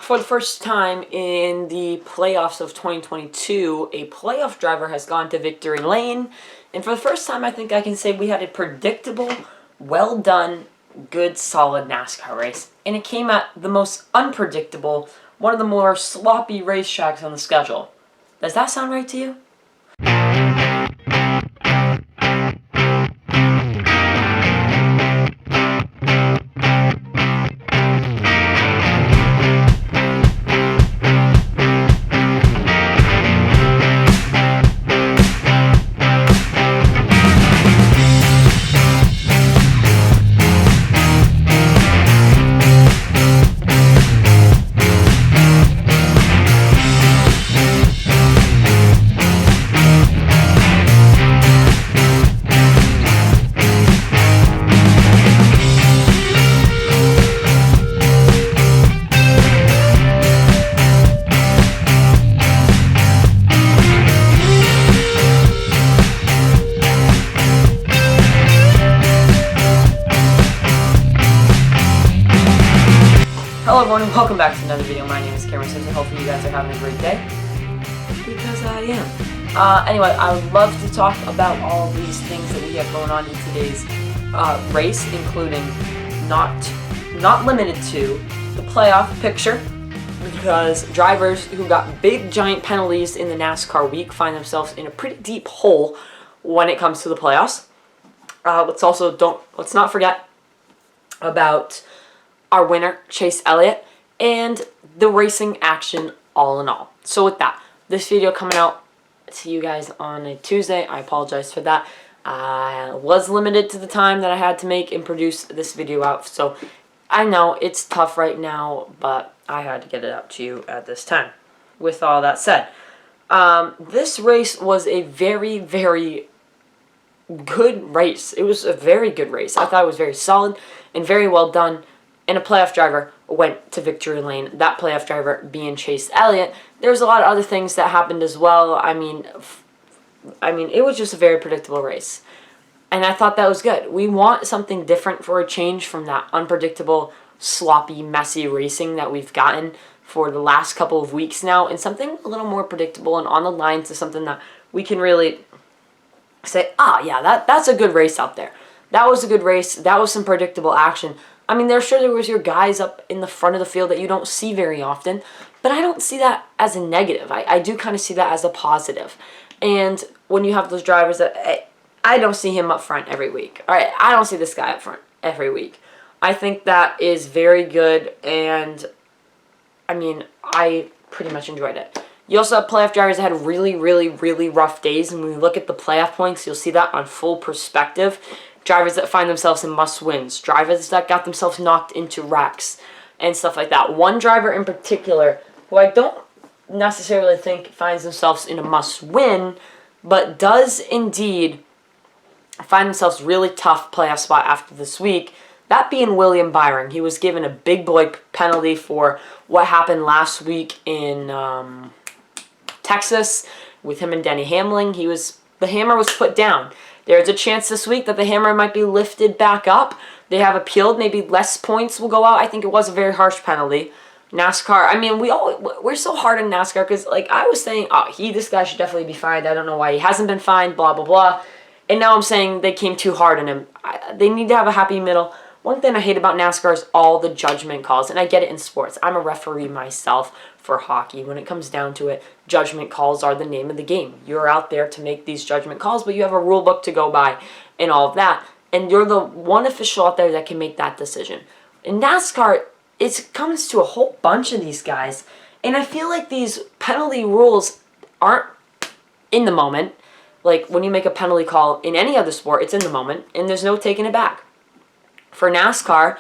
For the first time in the playoffs of 2022, a playoff driver has gone to victory lane. And for the first time, I think I can say we had a predictable, well done, good, solid NASCAR race. And it came at the most unpredictable, one of the more sloppy racetracks on the schedule. Does that sound right to you? Hello everyone and welcome back to another video. My name is Cameron Simpson. Hopefully you guys are having a great day. Because I am. Anyway, I would love to talk about all these things that we have going on in today's race, including not limited to the playoff picture, because drivers who got big giant penalties in the NASCAR week find themselves in a pretty deep hole when it comes to the playoffs. Let's not forget about our winner, Chase Elliott, and the racing action all in all. So with that, this video coming out to you guys on a Tuesday. I apologize for that. I was limited to the time that I had to make and produce this video out. So I know it's tough right now, but I had to get it out to you at this time. With all that said, this race was a very, very good race. It was a very good race. I thought it was very solid and very well done. And a playoff driver went to victory lane, that playoff driver being Chase Elliott. There's a lot of other things that happened as well. I mean, it was just a very predictable race. And I thought that was good. We want something different for a change from that unpredictable, sloppy, messy racing that we've gotten for the last couple of weeks now, and something a little more predictable and on the line to something that we can really say, yeah, that's a good race out there. That was a good race. That was some predictable action. I mean, there was your guys up in the front of the field that you don't see very often, but I don't see that as a negative. I do kind of see that as a positive. And when you have those drivers that, I don't see him up front every week. All right, I don't see this guy up front every week. I think that is very good, and I mean, I pretty much enjoyed it. You also have playoff drivers that had really, really, really rough days, and when you look at the playoff points, you'll see that on full perspective. Drivers that find themselves in must-wins, drivers that got themselves knocked into wrecks, and stuff like that. One driver in particular, who I don't necessarily think finds themselves in a must-win, but does indeed find themselves really tough playoff spot after this week, that being William Byron. He was given a big boy penalty for what happened last week in Texas with him and Denny Hamlin. The hammer was put down. There's a chance this week that the hammer might be lifted back up. They have appealed. Maybe less points will go out. I think it was a very harsh penalty. NASCAR, I mean, we're so hard on NASCAR because, like, I was saying, this guy should definitely be fined. I don't know why he hasn't been fined, blah, blah, blah. And now I'm saying they came too hard on him. They need to have a happy middle. One thing I hate about NASCAR is all the judgment calls, and I get it in sports. I'm a referee myself for hockey. When it comes down to it, judgment calls are the name of the game. You're out there to make these judgment calls, but you have a rule book to go by and all of that, and you're the one official out there that can make that decision. In NASCAR, it comes to a whole bunch of these guys, and I feel like these penalty rules aren't in the moment. Like, when you make a penalty call in any other sport, it's in the moment, and there's no taking it back. For NASCAR,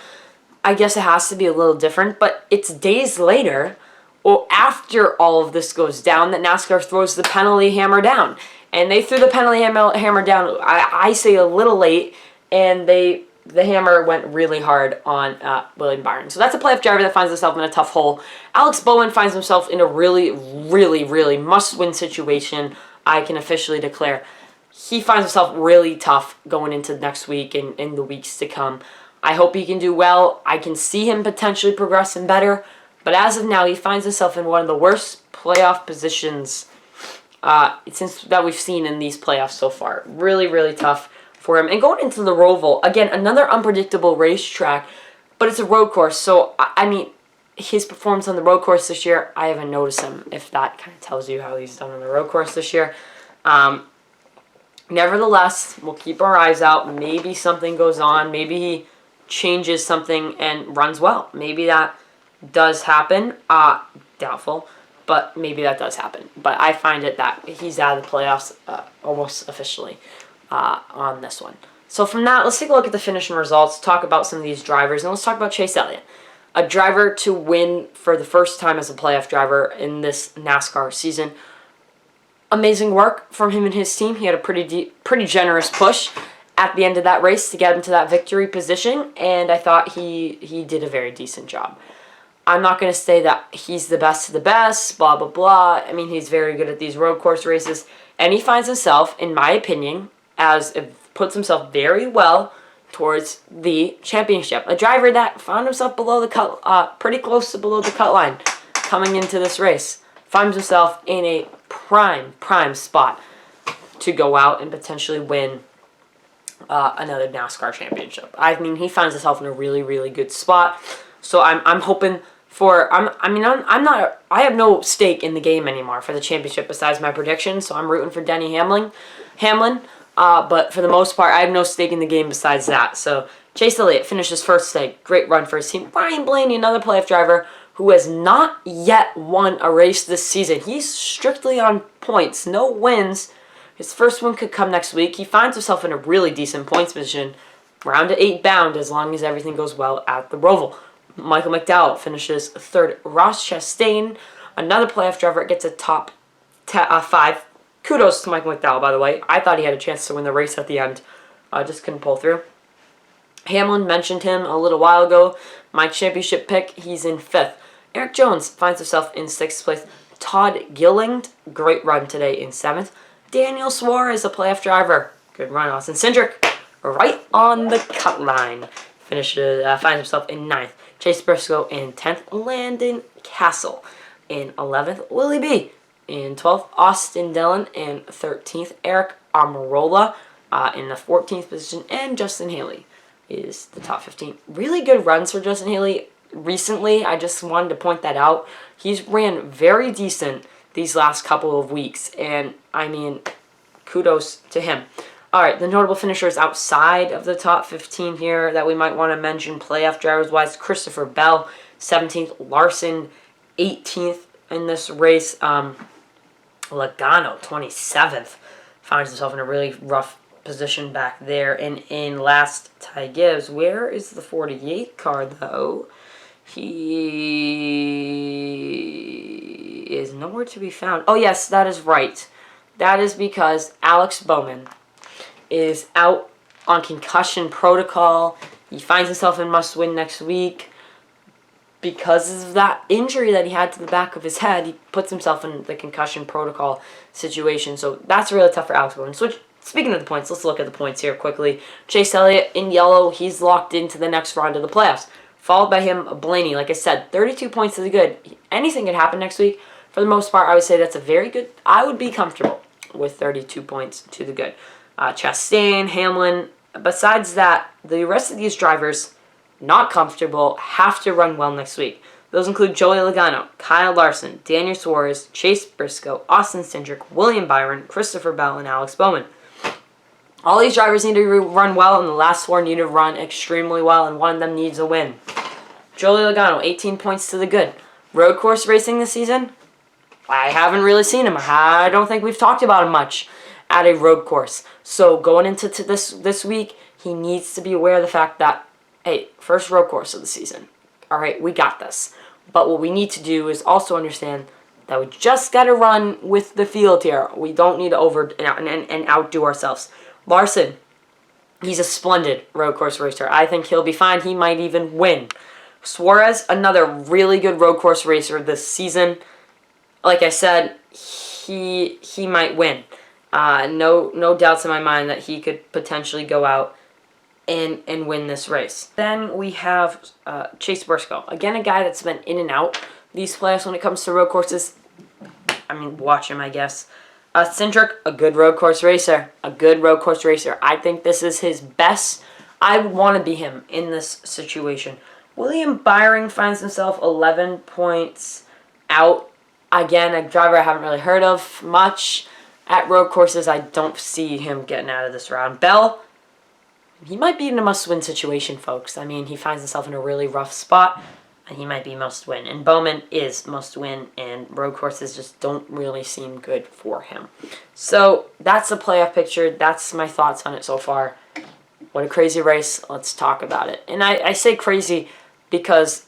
I guess it has to be a little different, but it's days later or after all of this goes down that NASCAR throws the penalty hammer down. And they threw the penalty hammer down, I say a little late, and the hammer went really hard on William Byron. So that's a playoff driver that finds himself in a tough hole. Alex Bowman finds himself in a really, really, really must-win situation, I can officially declare. He finds himself really tough going into next week and in the weeks to come. I hope he can do well. I can see him potentially progressing better. But as of now, he finds himself in one of the worst playoff positions since that we've seen in these playoffs so far. Really, really tough for him. And going into the Roval, again, another unpredictable racetrack, but it's a road course. So, I mean, his performance on the road course this year, I haven't noticed him, if that kind of tells you how he's done on the road course this year. Nevertheless, we'll keep our eyes out. Maybe something goes on. Maybe he changes something and runs well. Maybe that does happen. Doubtful, but maybe that does happen. But I find it that he's out of the playoffs almost officially on this one. So from that, let's take a look at the finishing results, talk about some of these drivers, and let's talk about Chase Elliott. A driver to win for the first time as a playoff driver in this NASCAR season. Amazing work from him and his team. He had a pretty generous push at the end of that race to get him to that victory position, and I thought he did a very decent job. I'm not going to say that he's the best of the best, blah, blah, blah. I mean, he's very good at these road course races, and he finds himself, in my opinion, puts himself very well towards the championship. A driver that found himself below the cut, pretty close to below the cut line coming into this race. Finds himself in a prime spot to go out and potentially win another NASCAR championship. I mean, he finds himself in a really, really good spot. So I'm hoping for I have no stake in the game anymore for the championship besides my prediction. So I'm rooting for Denny Hamlin. But for the most part, I have no stake in the game besides that. So Chase Elliott finishes first today. Great run for his team. Ryan Blaney, another playoff driver who has not yet won a race this season. He's strictly on points, no wins. His first win could come next week. He finds himself in a really decent points position, round to 8 bound, as long as everything goes well at the Roval. Michael McDowell finishes third. Ross Chastain, another playoff driver, gets a top 5. Kudos to Michael McDowell, by the way. I thought he had a chance to win the race at the end. Just couldn't pull through. Hamlin mentioned him a little while ago. My championship pick, he's in 5th. Eric Jones finds himself in 6th place. Todd Gilliland, great run today in 7th. Daniel Suarez, a playoff driver. Good run. Austin Cindric, right on the cut line. Finds himself in 9th. Chase Briscoe in 10th. Landon Castle in 11th. Willie B in 12th. Austin Dillon in 13th. Eric Almirola in the 14th position. And Justin Haley is the top 15. Really good runs for Justin Haley recently. I just wanted to point that out. He's ran very decent these last couple of weeks, and I mean, kudos to him. All right, the notable finishers outside of the top 15 here that we might want to mention, playoff drivers-wise, Christopher Bell, 17th, Larson, 18th in this race, Logano, 27th, finds himself in a really rough position back there. And in last, Ty Gibbs. Where is the 48 car, though? He is nowhere to be found. Oh, yes, that is right. That is because Alex Bowman is out on concussion protocol. He finds himself in must-win next week. Because of that injury that he had to the back of his head, he puts himself in the concussion protocol situation. So that's really tough for Alex Bowman. Speaking of the points, let's look at the points here quickly. Chase Elliott in yellow, he's locked into the next round of the playoffs. Followed by him, Blaney. Like I said, 32 points to the good. Anything could happen next week. For the most part, I would say that's a very good. I would be comfortable with 32 points to the good. Chastain, Hamlin. Besides that, the rest of these drivers, not comfortable, have to run well next week. Those include Joey Logano, Kyle Larson, Daniel Suarez, Chase Briscoe, Austin Cindric, William Byron, Christopher Bell, and Alex Bowman. All these drivers need to run well, and the last 4 need to run extremely well, and one of them needs a win. Joey Logano, 18 points to the good. Road course racing this season? I haven't really seen him. I don't think we've talked about him much at a road course. So going into this week, he needs to be aware of the fact that, hey, first road course of the season. All right, we got this. But what we need to do is also understand that we just got to run with the field here. We don't need to and outdo ourselves. Larson, he's a splendid road course racer. I think he'll be fine. He might even win. Suarez, another really good road course racer this season. Like I said, he might win. No doubts in my mind that he could potentially go out and win this race. Then we have Chase Briscoe. Again, a guy that's been in and out these playoffs when it comes to road courses. I mean, watch him, I guess. Cindric, a good road course racer. A good road course racer. I think this is his best. I would want to be him in this situation. William Byron finds himself 11 points out. Again, a driver I haven't really heard of much. At road courses, I don't see him getting out of this round. Bell, he might be in a must-win situation, folks. I mean, he finds himself in a really rough spot, and he might be must-win. And Bowman is must-win, and road courses just don't really seem good for him. So that's the playoff picture. That's my thoughts on it so far. What a crazy race. Let's talk about it. And I say crazy because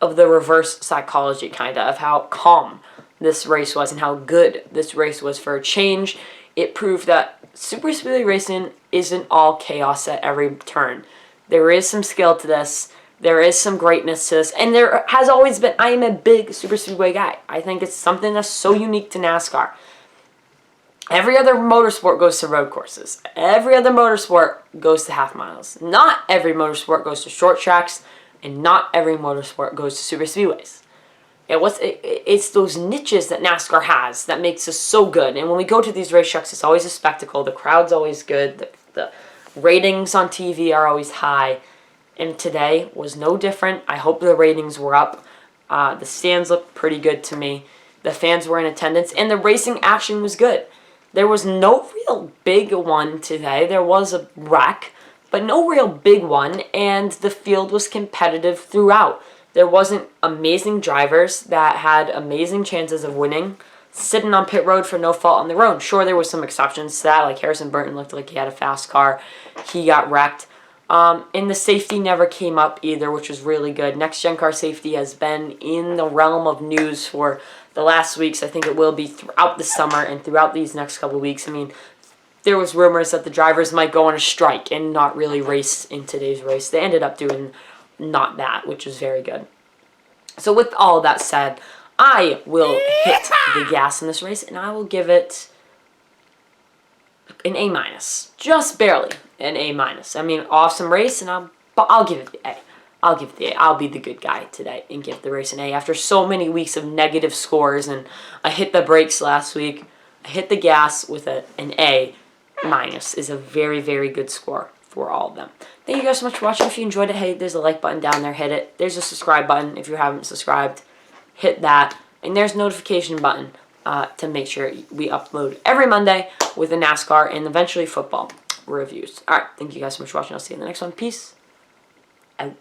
of the reverse psychology, kind of how calm this race was and how good this race was for a change. It proved that super speedway racing isn't all chaos at every turn. There is some skill to this. There is some greatness to this. And there has always been. I am a big super speedway guy. I think it's something that's so unique to NASCAR. Every other motorsport goes to road courses. Every other motorsport goes to half miles. Not every motorsport goes to short tracks. And not every motorsport goes to super speedways. It's those niches that NASCAR has that makes us so good. And when we go to these racetracks, it's always a spectacle. The crowd's always good. The ratings on TV are always high. And today was no different. I hope the ratings were up. The stands looked pretty good to me. The fans were in attendance. And the racing action was good. There was no real big one today. There was a wreck, but no real big one. And the field was competitive throughout. There wasn't amazing drivers that had amazing chances of winning sitting on pit road for no fault on their own. Sure, there was some exceptions to that, like Harrison Burton looked like he had a fast car. He got wrecked. And the safety never came up either, which was really good. Next Gen car safety has been in the realm of news for the last weeks. I think it will be throughout the summer and throughout these next couple weeks. I mean, there was rumors that the drivers might go on a strike and not really race in today's race. They ended up doing not that, which was very good. So with all that said, I will hit the gas in this race, and I will give it an A-. Just barely an A-. I mean, awesome race, and I'll give it the A. I'll give it the A. I'll be the good guy today and give the race an A. After so many weeks of negative scores, and I hit the brakes last week, I hit the gas with an A- is a very, very good score for all of them. Thank you guys so much for watching. If you enjoyed it, hey, there's a like button down there. Hit it. There's a subscribe button if you haven't subscribed. Hit that. And there's a notification button to make sure we upload every Monday with the NASCAR and eventually football reviews. All right. Thank you guys so much for watching. I'll see you in the next one. Peace out.